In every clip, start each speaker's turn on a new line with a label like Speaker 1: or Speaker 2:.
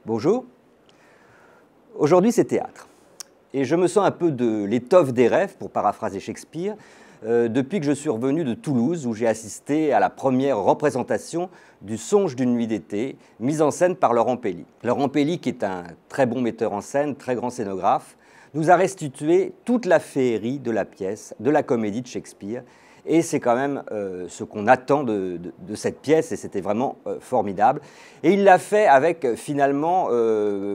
Speaker 1: Bonjour. Aujourd'hui, c'est théâtre. Et je me sens un peu de l'étoffe des rêves, pour paraphraser Shakespeare, depuis que je suis revenu de Toulouse, où j'ai assisté à la première représentation du Songe d'une nuit d'été, mise en scène par Laurent Pelly. Laurent Pelly, qui est un très bon metteur en scène, très grand scénographe, nous a restitué toute la féerie de la pièce, de la comédie de Shakespeare. Et c'est quand même ce qu'on attend de cette pièce, et c'était vraiment formidable. Et il l'a fait avec finalement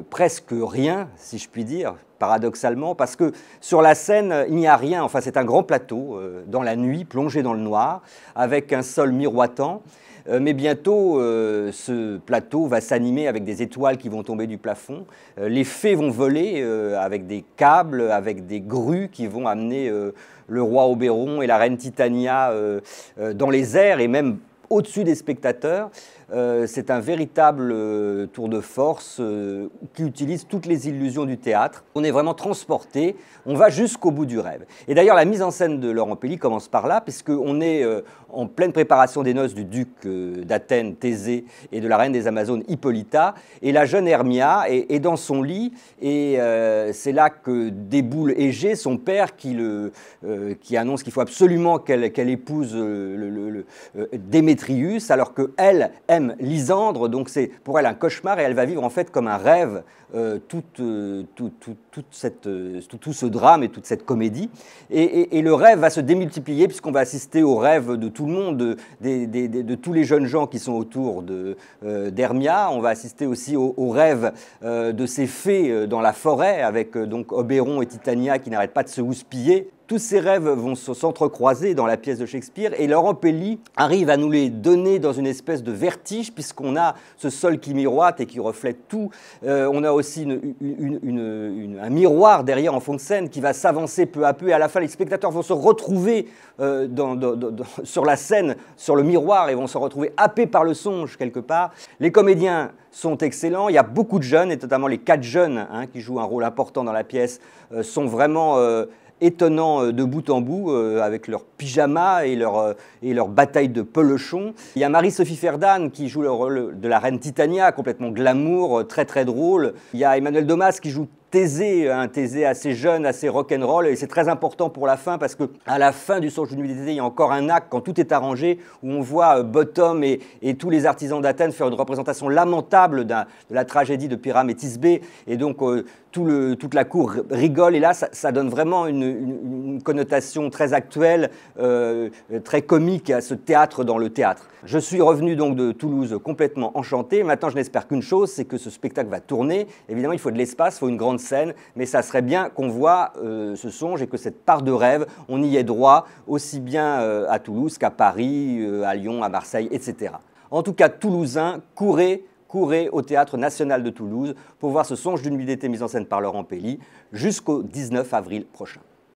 Speaker 1: presque rien, si je puis dire, paradoxalement, parce que sur la scène, il n'y a rien. Enfin, c'est un grand plateau, dans la nuit, plongé dans le noir, avec un sol miroitant. Mais bientôt, ce plateau va s'animer avec des étoiles qui vont tomber du plafond. Les fées vont voler avec des câbles, avec des grues qui vont amener le roi Oberon et la reine Titania dans les airs et même au-dessus des spectateurs. C'est un véritable tour de force qui utilise toutes les illusions du théâtre. On est vraiment transporté, on va jusqu'au bout du rêve. Et d'ailleurs, la mise en scène de Laurent Pelly commence par là, puisqu'on est en pleine préparation des noces du duc d'Athènes, Thésée, et de la reine des Amazones, Hippolyta. Et la jeune Hermia est dans son lit, et c'est là que déboule Égée, son père, qui annonce qu'il faut absolument qu'elle épouse Démétrius, alors qu'elle aime Lysandre, donc c'est pour elle un cauchemar, et elle va vivre en fait comme un rêve tout ce drame et toute cette comédie. Et le rêve va se démultiplier puisqu'on va assister au rêve de tout le monde, de tous les jeunes gens qui sont autour d'Hermia. On va assister aussi au rêve de ces fées dans la forêt avec donc Oberon et Titania qui n'arrêtent pas de se houspiller. Tous ces rêves vont s'entrecroiser dans la pièce de Shakespeare et Laurent Pelly arrive à nous les donner dans une espèce de vertige puisqu'on a ce sol qui miroite et qui reflète tout. On a aussi un miroir derrière en fond de scène qui va s'avancer peu à peu et à la fin les spectateurs vont se retrouver sur la scène, sur le miroir et vont se retrouver happés par le songe quelque part. Les comédiens sont excellents, il y a beaucoup de jeunes et notamment les 4 jeunes qui jouent un rôle important dans la pièce sont vraiment étonnants de bout en bout, avec leurs pyjamas et leur bataille de pelochon. Il y a Marie-Sophie Ferdane qui joue le rôle de la reine Titania, complètement glamour, très très drôle. Il y a Emmanuel Domas qui joue Thésée, un Thésée assez jeune, assez rock'n'roll, et c'est très important pour la fin parce qu'à la fin du Songe d'une nuit d'été, il y a encore un acte quand tout est arrangé où on voit Bottom et tous les artisans d'Athènes faire une représentation lamentable de la tragédie de Pyrame et Thisbé, et donc toute la cour rigole, et là ça donne vraiment une connotation très actuelle, très comique à ce théâtre dans le théâtre. Je suis revenu donc de Toulouse complètement enchanté. Maintenant, je n'espère qu'une chose, c'est que ce spectacle va tourner. Évidemment, il faut de l'espace, il faut une grande scène, mais ça serait bien qu'on voit ce songe et que cette part de rêve, on y ait droit aussi bien à Toulouse qu'à Paris, à Lyon, à Marseille, etc. En tout cas, Toulousains, courez au Théâtre National de Toulouse pour voir ce songe d'une nuit d'été mise en scène par Laurent Pelly jusqu'au 19 avril prochain.